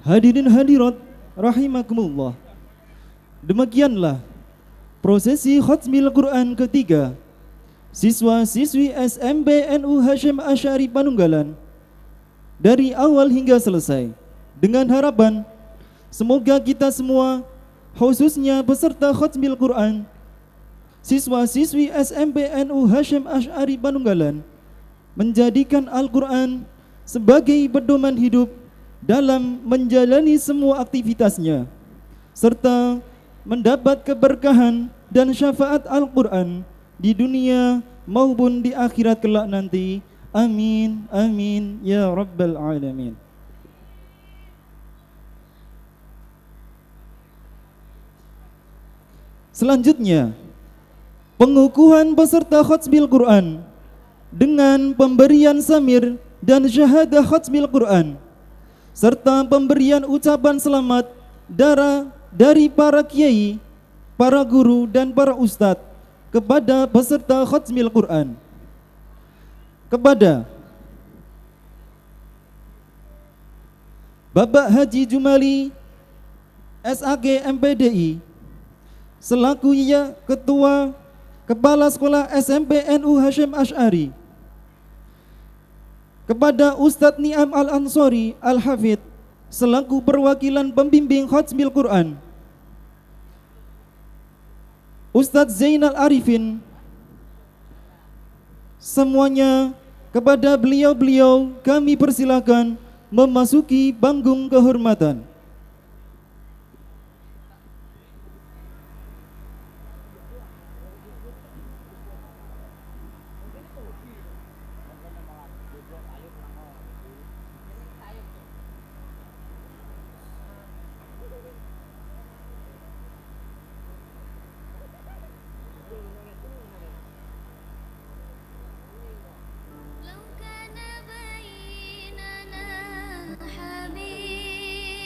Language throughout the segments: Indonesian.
Hadirin hadirat rahimakumullah. Demikianlah prosesi khatmil Quran ketiga siswa-siswi SMP NU Hasyim Asy'ari Panunggalan dari awal hingga selesai, dengan harapan semoga kita semua, khususnya peserta khatmil Quran siswa-siswi SMP NU Hasyim Asy'ari Panunggalan, menjadikan Al-Quran sebagai pedoman hidup dalam menjalani semua aktivitasnya, serta mendapat keberkahan dan syafaat Al-Quran di dunia maupun di akhirat kelak nanti. Amin, amin, ya rabbal alamin. Selanjutnya, pengukuhan peserta khatmil Quran dengan pemberian samir dan syahadah khatmil Quran, serta pemberian ucapan selamat dari para kiai, para guru dan para ustadz kepada peserta khatmil Quran. Kepada Bapak Haji Jumali SAG MPDI selaku Ketua Kepala Sekolah SMP NU Hasyim Asy'ari, kepada Ustadz Ni'am Al-Ansori Al-Hafidh selaku perwakilan pembimbing khatmil Quran, Ustadz Zainal Arifin, semuanya kepada beliau-beliau kami persilakan memasuki panggung kehormatan.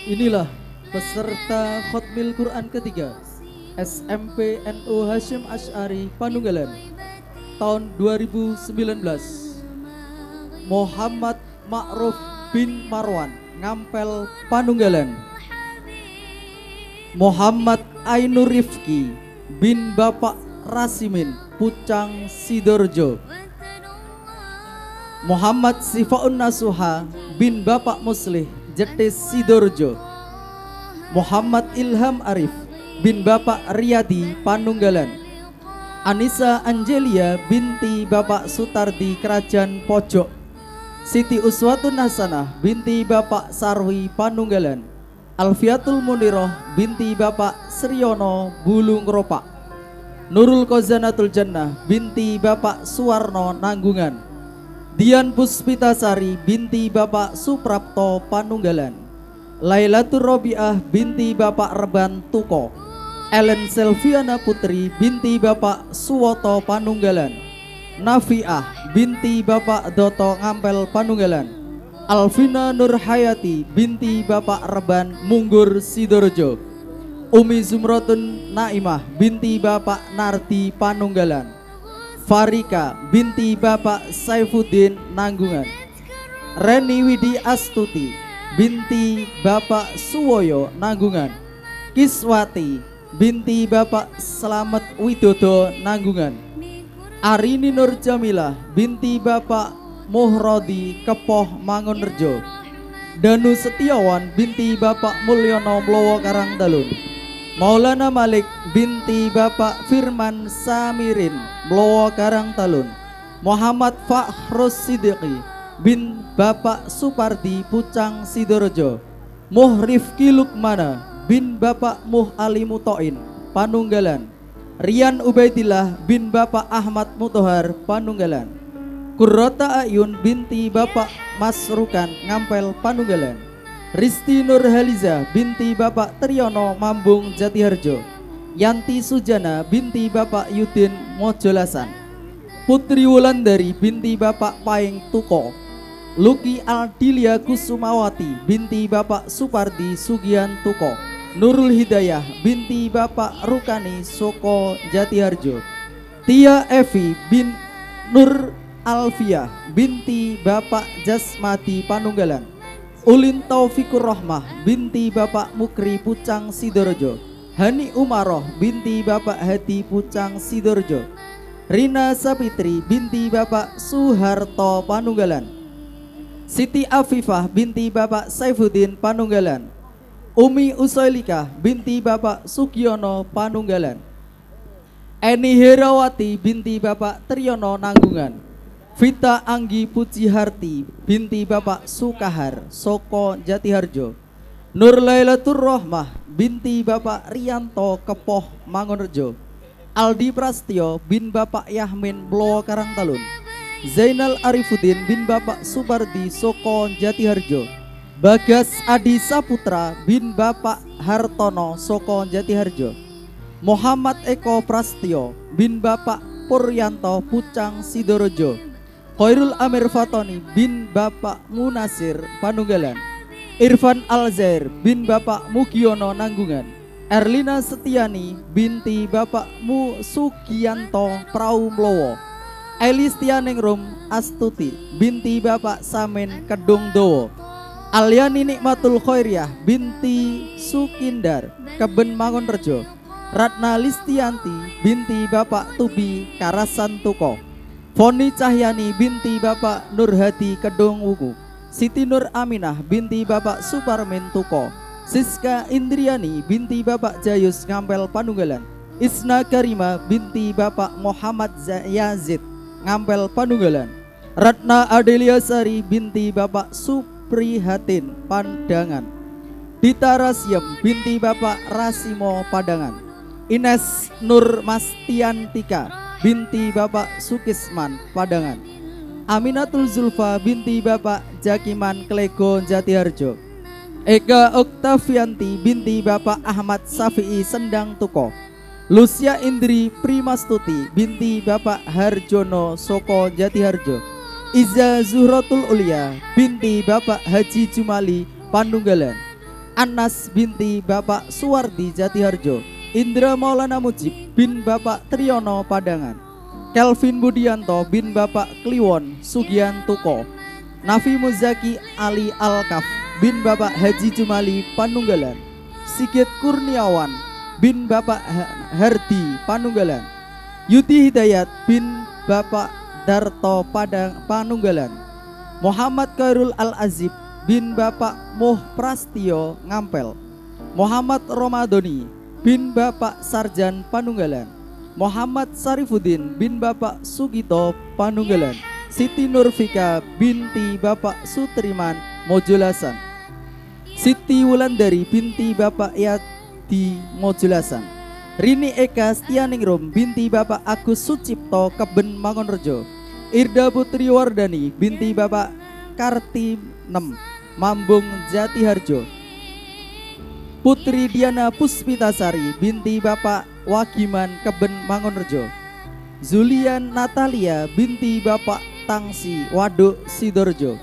Inilah peserta khatmil Quran ketiga SMP NU Hasyim Asy'ari Panunggalan tahun 2019. Muhammad Ma'ruf bin Marwan, Ngampel Panunggalan. Muhammad Ainur Rifki bin Bapak Rasimin, Pucang Sidoarjo. Muhammad Sifaun Nasuha bin Bapak Muslih, Jetis Sidoarjo. Muhammad Ilham Arif bin Bapak Riyadi Panunggalan. Anissa Angelia binti Bapak Sutardi Kerajaan Pojok. Siti Uswatun Hasanah binti Bapak Sarwi Panunggalan. Alfiatul Muniroh binti Bapak Sriono Bulung Ropak. Nurul Kozanatul Jannah binti Bapak Suwarno Nanggungan. Dian Puspitasari binti Bapak Suprapto Panunggalan. Lailatul Robiah binti Bapak Reban Tuko. Ellen Selviana Putri binti Bapak Suwoto Panunggalan. Nafiah binti Bapak Doto Ngampel Panunggalan. Alvina Nurhayati binti Bapak Reban Munggur Sidoarjo. Umi Zumrotun Naimah binti Bapak Nardi Panunggalan. Farika binti Bapak Saifuddin Nanggungan. Reni Widi Astuti binti Bapak Suwoyo Nanggungan. Kiswati binti Bapak Slamet Widodo Nanggungan. Arini Nur Jamilah binti Bapak Muhrodi Kepoh Mangunrejo. Danu Setiawan binti Bapak Mulyono Mlowo Karangtalun. Maulana Malik binti Bapak Firman Samirin Mlowo Karangtalun. Muhammad Fakhrus Siddiqi bin Bapak Supardi Pucang Sidoarjo. Muhrifki Lukmana bin Bapak Muh Ali Mutoin Panunggalan. Rian Ubaidillah bin Bapak Ahmad Mutohar Panunggalan. Kurrota Ayun binti Bapak Masrukan Ngampel Panunggalan. Risti Nurhaliza binti Bapak Triyono Mambung Jatiharjo. Yanti Sujana binti Bapak Yudin Mojolasan. Putri Wulandari binti Bapak Paing Tuko. Luki Aldilia Kusumawati binti Bapak Supardi Sugian Tuko. Nurul Hidayah binti Bapak Rukani Soko Jatiharjo. Tia Evi bin Nur Alfiah binti Bapak Jasmati Panunggalan. Ulin Taufikur Rohmah binti Bapak Mukri Pucang Sidoarjo. Hani Umaroh binti Bapak Hadi Pucang Sidoarjo. Rina Sapitri binti Bapak Suharto Panunggalan. Siti Afifah binti Bapak Saifuddin Panunggalan. Umi Usoilika binti Bapak Sugiono Panunggalan. Eni Herawati binti Bapak Triyono Nanggungan. Vita Anggi Pujiharti binti Bapak Sukahar Soko Jatiharjo. Nur Lailatur Rohmah binti Bapak Rianto Kepoh Mangunrejo. Aldi Prastio bin Bapak Yahmin Blowo Karangtalun. Zainal Arifuddin bin Bapak Supardi Soko Jatiharjo. Bagas Adi Saputra bin Bapak Hartono Soko Jatiharjo. Muhammad Eko Prastio bin Bapak Puryanto Pucang Sidoarjo. Khairul Amir Fatoni bin Bapak Munasir Panunggalan. Irfan Alzair bin Bapak Mugiono Nanggungan. Erlina Setiani binti Bapak Mu Sugianto Praumlowo. Elistianingrum Astuti binti Bapak Samin Kedung Dowo. Alyani Nikmatul Khairiah binti Sukindar Keben Mangunrejo. Ratna Listianti binti Bapak Tubi Karasan Tuko. Foni Cahyani binti Bapak Nurhadi Kedung Wuku. Siti Nur Aminah binti Bapak Suparmin Tuko. Siska Indriani binti Bapak Jayus Ngampel Panunggalan. Isna Karima binti Bapak Muhammad Yazid Ngampel Panunggalan. Ratna Adelia Sari binti Bapak Suprihatin Pandangan. Dita Rasyem binti Bapak Rasimo Padangan. Ines Nur Mastiantika binti Bapak Sukisman Padangan. Aminatul Zulfa binti Bapak Jakiman Klego Jatiharjo. Eka Oktavianti binti Bapak Ahmad Safi'i Sendang Tuko. Lucia Indri Primastuti binti Bapak Harjono Soko Jatiharjo. Iza Zuhratul Ulia binti Bapak Haji Jumali Panunggalan. Anas binti Bapak Suwardi Jatiharjo. Indra Maulana Mujib bin Bapak Triyono Padangan. Kelvin Budianto bin Bapak Kliwon Sugian Tuko. Nafi Muzaki Ali Alkaf bin Bapak Haji Jumali Panunggalan. Sigit Kurniawan bin Bapak Hardi Panunggalan. Yuti Hidayat bin Bapak Darto Panunggalan. Muhammad Khairul Al-Azib bin Bapak Muh Prastio Ngampel. Muhammad Romadoni bin Bapak Sarjan Panunggalan. Muhammad Sarifuddin bin Bapak Sugito Panunggalan. Siti Nurfika binti Bapak Sutriman Mojolasan. Siti Wulandari binti Bapak Yadi Mojolasan. Rini Eka Stianingrum binti Bapak Agus Sucipto Keben Mangunrejo. Irda Putri Wardani binti Bapak Karti 6 Mambung Jatiharjo. Putri Diana Puspitasari binti Bapak Wagiman Keben Mangunrejo. Zulian Natalia binti Bapak Tangsi Waduk Sidoarjo.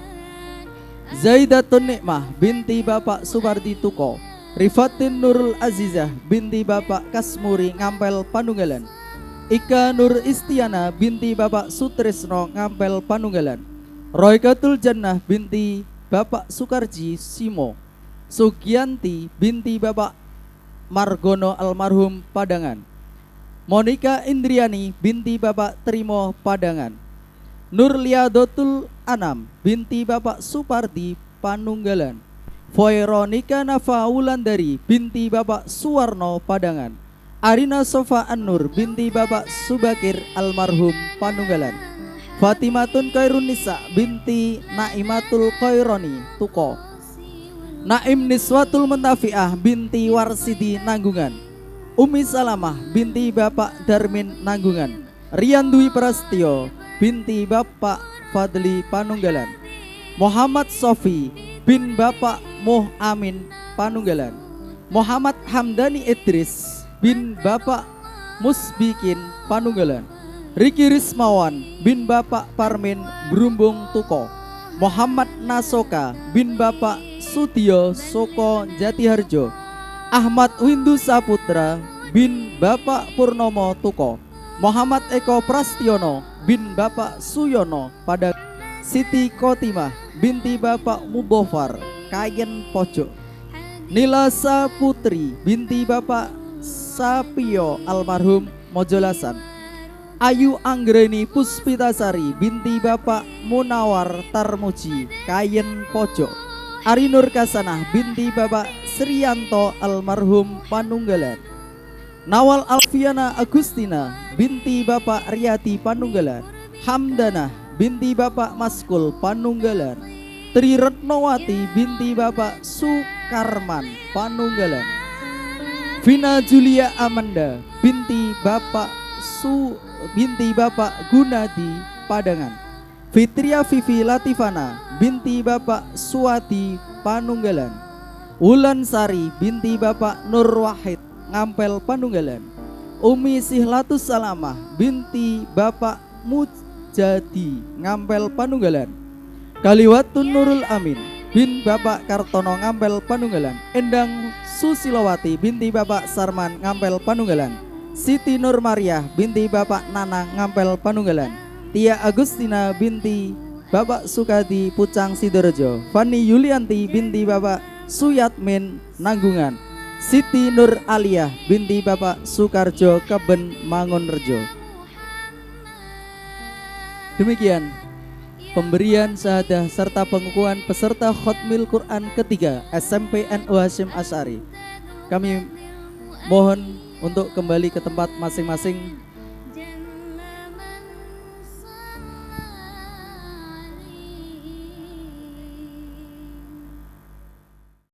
Zaidatun Nikmah binti Bapak Supardi Tuko. Rifatin Nurul Azizah binti Bapak Kasmuri Ngampel Panunggalan. Ika Nur Istiana binti Bapak Sutrisno Ngampel Panunggalan. Roykatul Jannah binti Bapak Sukarji Simo. Sugianti binti Bapak Margono almarhum Padangan. Monika Indriani binti Bapak Trimo Padangan. Nur Liadotul Anam binti Bapak Supardi Panunggalan. Veronika Nafa Wulandari binti Bapak Suwarno Padangan. Arina Sofa An-Nur binti Bapak Subakir almarhum Panunggalan. Fatimatun Khairun Nisa binti Naimatul Khaironi Tuko. Naim Niswatul Mentafi'ah binti Warsidi Nanggungan. Umi Salamah binti Bapak Darmin Nanggungan. Rian Dwi Prastio binti Bapak Fadli Panunggalan. Muhammad Sofi bin Bapak Muh Amin Panunggalan. Muhammad Hamdani Idris bin Bapak Musbikin Panunggalan. Riki Rismawan bin Bapak Parmin Brumbung Tuko. Muhammad Nasoka bin Bapak Sutio Soko Jatiharjo. Ahmad Windu Saputra bin Bapak Purnomo Tuko. Muhammad Eko Prastiono bin Bapak Suyono pada. Siti Kotimah binti Bapak Mubofar Kayen Pojok. Nila Saputri binti Bapak Sapio almarhum Mojolasan. Ayu Anggreni Puspitasari binti Bapak Munawar Tarmuji Kayen Pojok. Ari Nur Kasanah binti Bapak Sriyanto almarhum Panunggalan. Nawal Alfiana Agustina binti Bapak Riyati Panunggalan. Hamdanah binti Bapak Maskul Panunggalan. Tri Retnowati binti Bapak Sukarman Panunggalan. Vina Julia Amanda binti Bapak Gunadi Padangan. Fitria Vivi Latifana binti Bapak Suwadi Panunggalan. Wulan Sari binti Bapak Nur Wahid Ngampel Panunggalan. Umi Sihlatus Salamah binti Bapak Mujadi Ngampel Panunggalan. Kaliwatun Nurul Amin bin Bapak Kartono Ngampel Panunggalan. Endang Susilowati binti Bapak Sarman Ngampel Panunggalan. Siti Nur Mariah binti Bapak Nanang Ngampel Panunggalan. Tia Agustina binti Bapak Sukadi Pucang Sidorejo. Fani Yulianti binti Bapak Suyatmin Nanggungan. Siti Nur Aliyah binti Bapak Sukarjo Keben Mangunrejo. Demikian pemberian syahadah serta pengukuhan peserta Khatmil Quran ketiga SMP NU Hasyim Asy'ari. Kami mohon untuk kembali ke tempat masing-masing